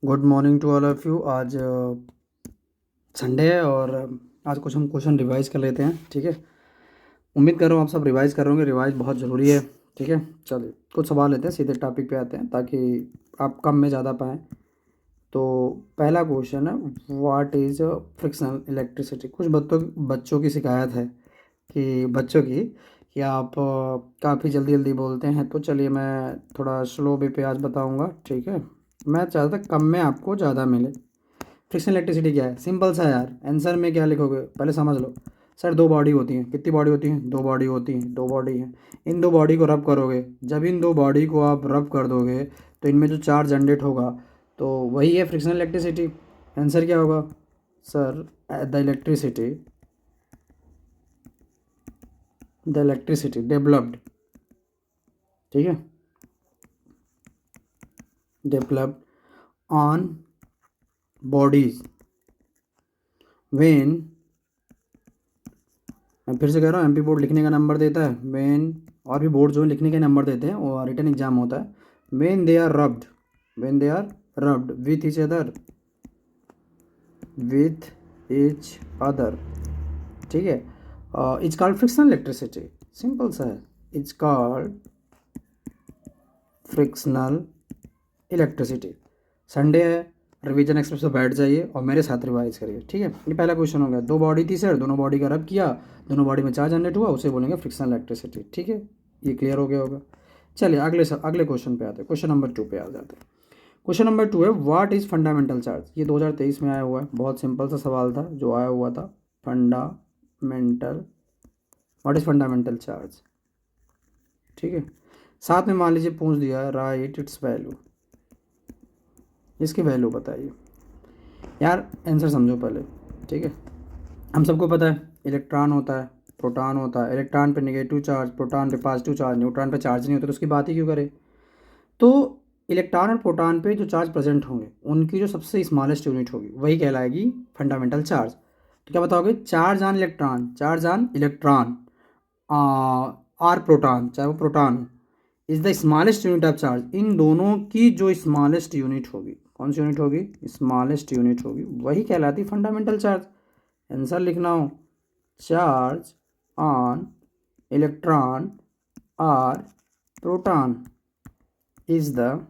Good morning to all of you. आज Sunday है और आज कुछ हम क्वेश्चन रिवाइज़ कर लेते हैं। ठीक है, उम्मीद कर रहा हूँ आप सब रिवाइज़ कर रहे होंगे। रिवाइज़ बहुत ज़रूरी है। ठीक है, चलिए कुछ सवाल लेते हैं, सीधे टॉपिक पे आते हैं ताकि आप कम में ज़्यादा पाएँ। तो पहला क्वेश्चन है, व्हाट इज़ फ्रिक्शनल इलेक्ट्रिसिटी। कुछ बच्चों की शिकायत है कि आप काफ़ी जल्दी जल्दी बोलते हैं। तो चलिए मैं थोड़ा स्लो वे पे आज बताऊँगा। ठीक है, मैं चाहता कम में आपको ज़्यादा मिले। फ्रिक्शनल इलेक्ट्रिसिटी क्या है? सिंपल सा यार, आंसर में क्या लिखोगे पहले समझ लो। सर दो बॉडी होती हैं। कितनी बॉडी होती हैं? दो बॉडी होती हैं, दो बॉडी हैं। इन दो बॉडी को रब करोगे, जब इन दो बॉडी को आप रब कर दोगे तो इनमें जो चार्ज जनरेट होगा तो वही है फ्रिक्शनल इलेक्ट्रिसिटी। आंसर क्या होगा सर? द इलेक्ट्रिसिटी डेवलप्ड, ठीक है, डेवलप्ड ऑन बॉडीज व्हेन, मैं फिर से कह रहा हूँ, एमपी बोर्ड लिखने का नंबर देता है व्हेन, और भी बोर्ड जो है लिखने के नंबर देते हैं, वो रिटन एग्जाम होता है। When they are rubbed, when they are rubbed with each other, with each other, ठीक है। It's called frictional electricity. Simple सा है, it's called frictional electricity. Sunday है, रिवीजन एक्सप्रेस पे बैठ जाइए और मेरे साथ रिवाइज करिए। ठीक है, ये पहला क्वेश्चन हो गया। दो बॉडी थी सर, दोनों बॉडी का रब किया, दोनों बॉडी में चार्ज जनरेट हुआ, उसे बोलेंगे फ्रिक्शनल इलेक्ट्रिसिटी। ठीक है, ये क्लियर हो गया होगा। चलिए अगले क्वेश्चन पे आते हैं। क्वेश्चन नंबर 2 पे आ जाते हैं। क्वेश्चन नंबर 2 है, व्हाट इज़ फंडामेंटल चार्ज। ये 2023 में आया हुआ है, बहुत सिंपल सा सवाल था जो आया हुआ था। Fundamental, what is fundamental charge. ठीक है, साथ में मान लीजिए पूछ दिया है राइट इट्स वैल्यू, इसकी वैल्यू बताइए। यार आंसर समझो पहले। ठीक है, हम सबको पता है इलेक्ट्रॉन होता है, प्रोटॉन होता है। इलेक्ट्रॉन पे नेगेटिव चार्ज, प्रोटॉन पे पॉजिटिव चार्ज, न्यूट्रॉन पे चार्ज नहीं होता, तो उसकी बात ही क्यों करें। तो इलेक्ट्रॉन और प्रोटॉन पे जो चार्ज प्रेजेंट होंगे उनकी जो सबसे स्मॉलेस्ट यूनिट होगी वही कहलाएगी फंडामेंटल चार्ज। तो क्या बताओगे? Charge on electron, charge on electron or proton, चाहे वो प्रोटॉन हो, is the smallest unit of charge. इन दोनों की जो स्मॉलेस्ट यूनिट होगी, कौन सी यूनिट होगी? स्मॉलेस्ट यूनिट होगी, वही कहलाती फंडामेंटल चार्ज। आंसर लिखना हो, चार्ज ऑन इलेक्ट्रॉन और proton is the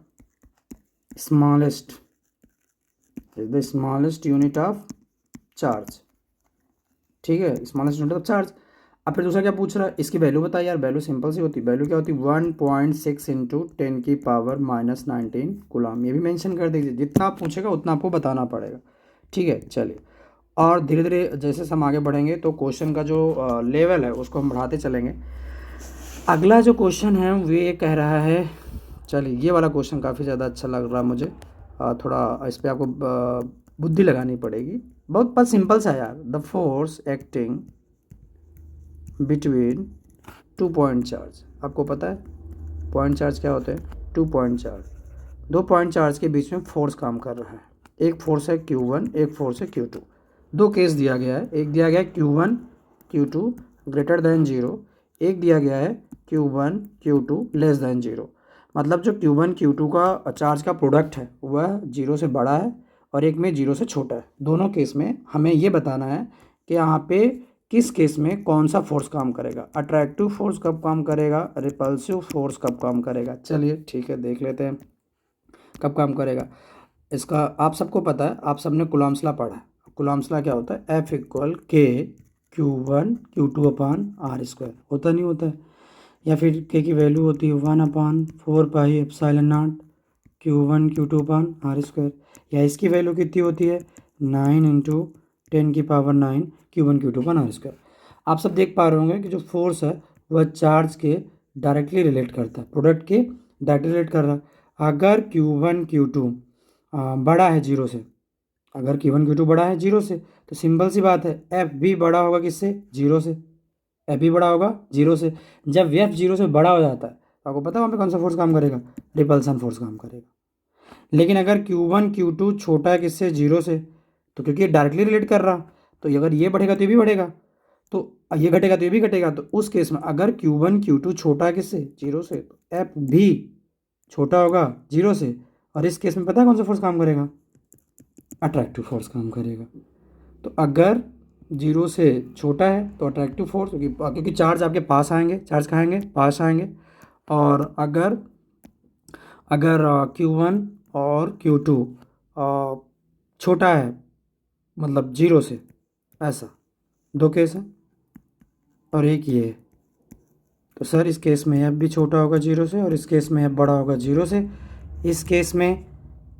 smallest unit of charge। ठीक है, स्मॉलेस्ट यूनिट ऑफ चार्ज। अब फिर दूसरा क्या पूछ रहा है? इसकी वैल्यू बताइए। यार वैल्यू सिंपल सी होती है। वैल्यू क्या होती है? 1.6 इंटू 10⁻⁻19 कूलम। ये भी मेंशन कर दीजिए, जितना आप पूछेगा उतना आपको बताना पड़ेगा। ठीक है, चलिए। और धीरे धीरे जैसे हम आगे बढ़ेंगे तो क्वेश्चन का जो लेवल है उसको हम बढ़ाते चलेंगे। अगला जो क्वेश्चन है वो ये कह रहा है, चलिए ये वाला क्वेश्चन काफ़ी ज़्यादा अच्छा लग रहा है मुझे। थोड़ा इस पर आपको बुद्धि लगानी पड़ेगी। बहुत सिंपल सा है यार। The force acting between 2 point charge. आपको पता है पॉइंट चार्ज क्या होते हैं? 2 पॉइंट चार्ज, दो पॉइंट चार्ज के बीच में फोर्स काम कर रहा है। एक फोर्स है Q1, एक फोर्स है Q2। दो केस दिया गया है, एक दिया गया है Q1 Q2 ग्रेटर देन 0, एक दिया गया है Q1 Q2 लेस देन 0। मतलब जो Q1 Q2 का चार्ज का प्रोडक्ट है वह 0 से बड़ा है और एक में 0 से छोटा है। दोनों केस में हमें ये बताना है कि यहाँ पे किस केस में कौन सा फोर्स काम करेगा। अट्रैक्टिव फोर्स कब काम करेगा, रिपल्सिव फोर्स कब काम करेगा। चलिए ठीक है, देख लेते हैं कब काम करेगा। इसका आप सबको पता है, आप सबने कूलॉम्स लॉ पढ़ा है। कूलॉम्स लॉ क्या होता है? F इक्वल के Q1 Q2 upon R square, होता नहीं होता है? या फिर के की वैल्यू होती है 1/4πε0 Q1 Q2 upon R square. या इसकी वैल्यू कितनी होती है? 9 into 10⁹ Q1 Q2 upon R square. आप सब देख पा रहे होंगे कि जो फोर्स है वह चार्ज के डायरेक्टली रिलेट करता है, प्रोडक्ट के डायरेक्टली रिलेट कर रहा है। अगर Q1 Q2 बड़ा है 0 से, अगर Q1 Q2 बड़ा है 0 से, तो सिंपल सी बात है एफ भी बड़ा होगा किससे? 0 से। एफ भी बड़ा होगा 0 से। जब एफ 0 से बड़ा हो जाता है तो आपको पता है वहाँ पे कौन सा फोर्स काम करेगा? रिपल्सन फोर्स काम करेगा। लेकिन अगर Q1 Q2 छोटा है किससे? 0 से, तो क्योंकि ये डायरेक्टली रिलेट कर रहा, तो अगर ये बढ़ेगा तो ये भी बढ़ेगा, तो ये घटेगा तो ये भी घटेगा। तो उस केस में अगर Q1 Q2 छोटा है किससे? 0 से, तो एफ भी छोटा होगा 0 से। और इस केस में पता है कौन सा फोर्स काम करेगा? अट्रैक्टिव फोर्स काम करेगा। तो अगर 0 से छोटा है तो अट्रैक्टिव फोर्स, क्योंकि चार्ज आपके पास आएंगे, चार्ज कहाँ आएंगे, पास आएंगे। और अगर अगर Q1 और Q2 छोटा है, मतलब 0 से, ऐसा दो केस है और एक ये है। तो सर इस केस में एफ भी छोटा होगा 0 से और इस केस में एफ बड़ा होगा 0 से। इस केस में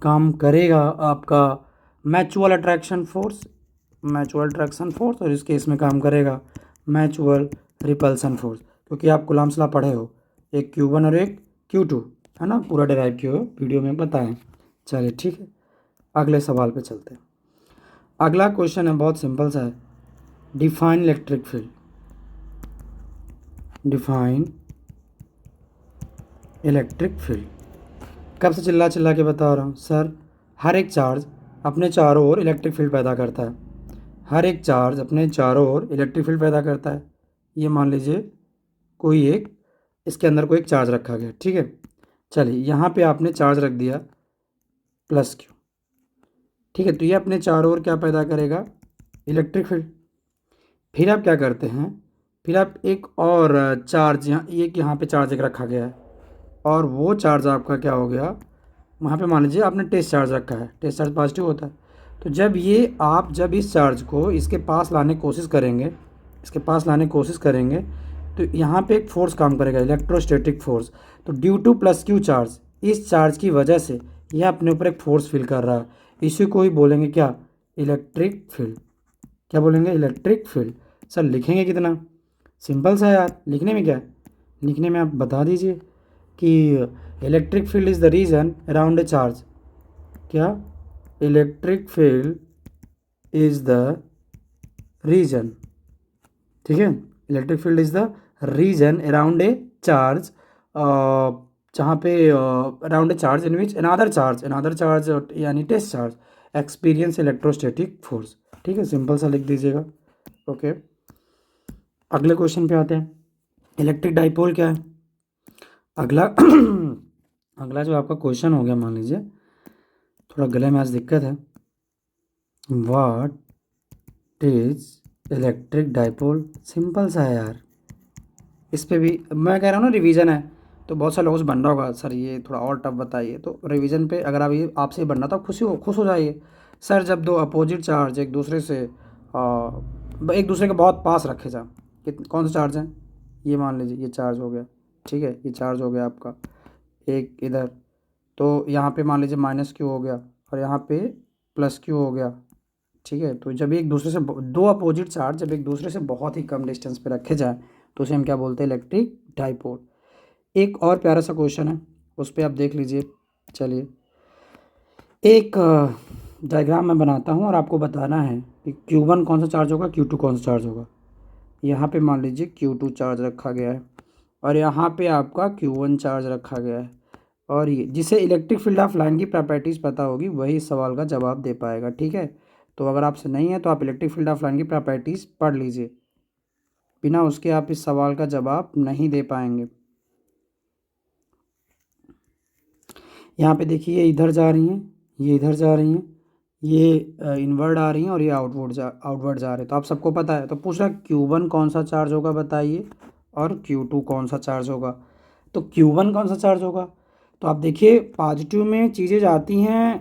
काम करेगा आपका म्यूचुअल अट्रैक्शन फोर्स, और इस केस में काम करेगा म्यूचुअल रिपल्सन फोर्स, क्योंकि आप कूलम्ब्स लॉ पढ़े हो, एक Q1 और एक Q2, है ना, पूरा डिराइव किए हो, वीडियो में बताएं। चलिए ठीक है, अगले सवाल पे चलते हैं। अगला क्वेश्चन है, बहुत सिंपल सा है। Define electric field. Define electric field. कब से चिल्ला चिल्ला के बता रहा हूँ सर, हर एक चार्ज अपने चारों ओर इलेक्ट्रिक फील्ड पैदा करता है। हर एक चार्ज अपने चारों ओर इलेक्ट्रिक फील्ड पैदा करता है। ये मान लीजिए कोई एक, इसके अंदर कोई एक चार्ज रखा गया, ठीक है। चलिए यहाँ पे आपने चार्ज रख दिया प्लस Q, ठीक है। तो ये अपने चारों ओर क्या पैदा करेगा, इलेक्ट्रिक फील्ड। फिर आप क्या करते हैं, फिर आप एक और चार्ज यहाँ पे चार्ज एक रखा गया है, और वो चार्ज आपका क्या हो गया, वहाँ पे मान लीजिए आपने टेस्ट चार्ज रखा है, टेस्ट चार्ज पॉजिटिव होता है। तो जब इस चार्ज को इसके पास लाने की कोशिश करेंगे, तो यहाँ पे एक फोर्स काम करेगा, इलेक्ट्रोस्टैटिक फोर्स। तो due two plus Q charge, इस चार्ज की वजह से यह अपने ऊपर एक फोर्स फील कर रहा है। इसी को ही बोलेंगे क्या, इलेक्ट्रिक फील्ड। क्या बोलेंगे, इलेक्ट्रिक फील्ड। सर लिखेंगे कितना, सिंपल सा यार, लिखने में क्या है, लिखने में आप बता दीजिए कि electric field is the region around a charge. क्या, electric field is the region, ठीक है, electric field is the region around a charge, जहाँ पे around a charge in which another charge यानी test charge experience electrostatic force. ठीक है, simple सा लिख दीजिएगा। ओके, अगले क्वेश्चन पे आते हैं। इलेक्ट्रिक डाइपोल क्या है। अगला अगला जो आपका क्वेश्चन हो गया, मान लीजिए थोड़ा गले में आज दिक्कत है। What is electric dipole. Simple सा है यार, इस पे भी मैं कह रहा हूँ ना रिवीजन है, तो बहुत सारे लोगों से बन रहा होगा सर ये थोड़ा और टफ बताइए। तो रिवीजन पे अगर आप ये आपसे ही बनना तो आप खुश हो जाइए। सर जब दो अपोजिट चार्ज एक दूसरे के बहुत पास रखे जाएं, कौन सा चार्ज है, ये मान लीजिए ये चार्ज हो गया, ठीक है, ये चार्ज हो गया आपका एक इधर, तो यहाँ पे मान लीजिए -Q हो गया और यहाँ पे +Q हो गया, ठीक है। तो जब एक दूसरे से दो अपोजिट चार्ज जब एक दूसरे से बहुत ही कम डिस्टेंस पे रखे जाएं तो उसे हम क्या बोलते हैं, इलेक्ट्रिक डाइपोल। एक और प्यारा सा क्वेश्चन है, उस पर आप देख लीजिए। चलिए, एक डायग्राम मैं बनाता हूँ और आपको बताना है कि Q1 कौन सा चार्ज होगा, Q2 कौन सा चार्ज होगा। यहाँ पे मान लीजिए Q2 चार्ज रखा गया है और यहाँ पे आपका Q1 चार्ज रखा गया है, और ये जिसे इलेक्ट्रिक फील्ड ऑफ लाइन की प्रॉपर्टीज़ पता होगी वही इस सवाल का जवाब दे पाएगा, ठीक है। तो अगर आपसे नहीं है तो आप इलेक्ट्रिक फील्ड ऑफ लाइन की प्रॉपर्टीज़ पढ़ लीजिए, बिना उसके आप इस सवाल का जवाब नहीं दे पाएंगे। यहाँ पे देखिए, ये इधर जा रही हैं, ये इधर जा रही हैं, ये इनवर्ड आ रही हैं और ये आउटवर्ड जा रहे हैं। तो आप सबको पता है, तो पूछ रहा Q1 कौन सा चार्ज होगा बताइए और Q2 कौन सा चार्ज होगा। तो Q1 कौन सा चार्ज होगा, तो आप देखिए पॉजिटिव में चीज़ें जाती हैं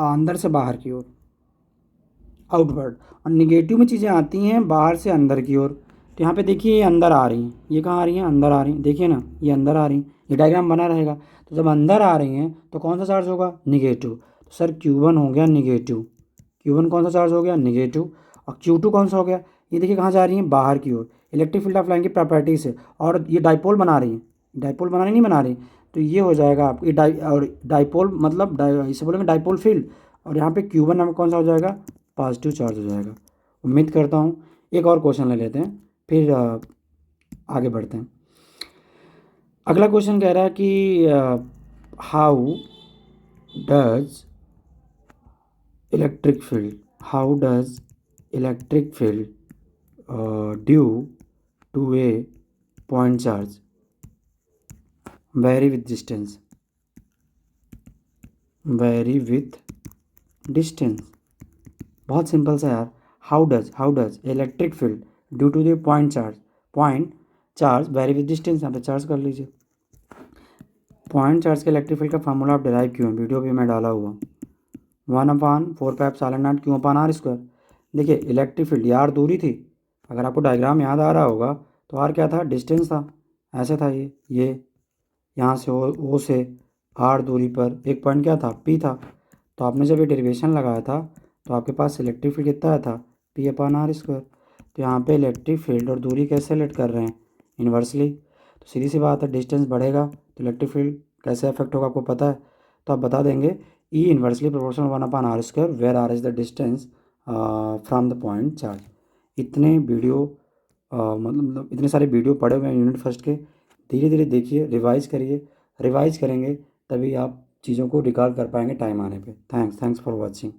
अंदर से बाहर की ओर, आउटवर्ड, और निगेटिव में चीज़ें आती हैं बाहर से अंदर की ओर। तो यहाँ पे देखिए ये अंदर आ रही हैं, ये कहाँ आ रही हैं, अंदर आ रही हैं, देखिए ना ये अंदर आ रही हैं, ये डायग्राम बना रहेगा। तो जब अंदर आ रही हैं तो कौन सा चार्ज होगा, निगेटिव। तो सर Q1 हो गया निगेटिव, Q1 कौन सा चार्ज हो गया, निगेटिव। और Q2 कौन सा हो गया, ये देखिए कहाँ जा रही हैं, बाहर की ओर। इलेक्ट्रिक फील्ड ऑफ लाइन की प्रॉपर्टी से, और ये डाइपोल बना रही हैं, डाइपोल बनानी नहीं बना रही, तो ये हो जाएगा आपकी और डाइपोल मतलब इसे बोलेंगे डाइपोल फील्ड। और यहाँ पे Q1 हमें कौन सा हो जाएगा, पॉजिटिव चार्ज हो जाएगा। उम्मीद करता हूँ, एक और क्वेश्चन ले लेते हैं फिर आगे बढ़ते हैं। अगला क्वेश्चन कह रहा है कि how does electric field due to a point charge vary with distance, बहुत सिंपल सा यार। How does electric field due to the point charge vary with distance, यहाँ पे चार्ज कर लीजिए। पॉइंट चार्ज के इलेक्ट्रिक फील्ड का फार्मूला आप डिराइव क्यों है, वीडियो भी मैं डाला हुआ। 1/4πε0 Q/r²। देखिए इलेक्ट्रिक फील्ड, यार दूरी थी, अगर आपको डायग्राम याद आ रहा होगा तो आर क्या था, डिस्टेंस था, ऐसे था ये यहाँ से ओ से आर दूरी पर एक पॉइंट क्या था, पी था। तो आपने जब ये डेरिवेशन लगाया था तो आपके पास इलेक्ट्रिक फील्ड कितना आया था, P/r²। तो यहाँ पे इलेक्ट्रिक फील्ड और दूरी कैसे रिलेट कर रहे हैं, इन्वर्सली। तो सीधी सी बात है, डिस्टेंस बढ़ेगा तो इलेक्ट्रिक फील्ड कैसे अफेक्ट होगा आपको पता है, तो आप बता देंगे E inversely proportional 1/r², where r is the distance from the point charge. इतने वीडियो मतलब इतने सारे वीडियो पढ़े हुए हैं यूनिट फर्स्ट के, धीरे धीरे देखिए, रिवाइज करिए, रिवाइज करेंगे तभी आप चीज़ों को रिकॉल कर पाएंगे टाइम आने पे। Thanks for watching.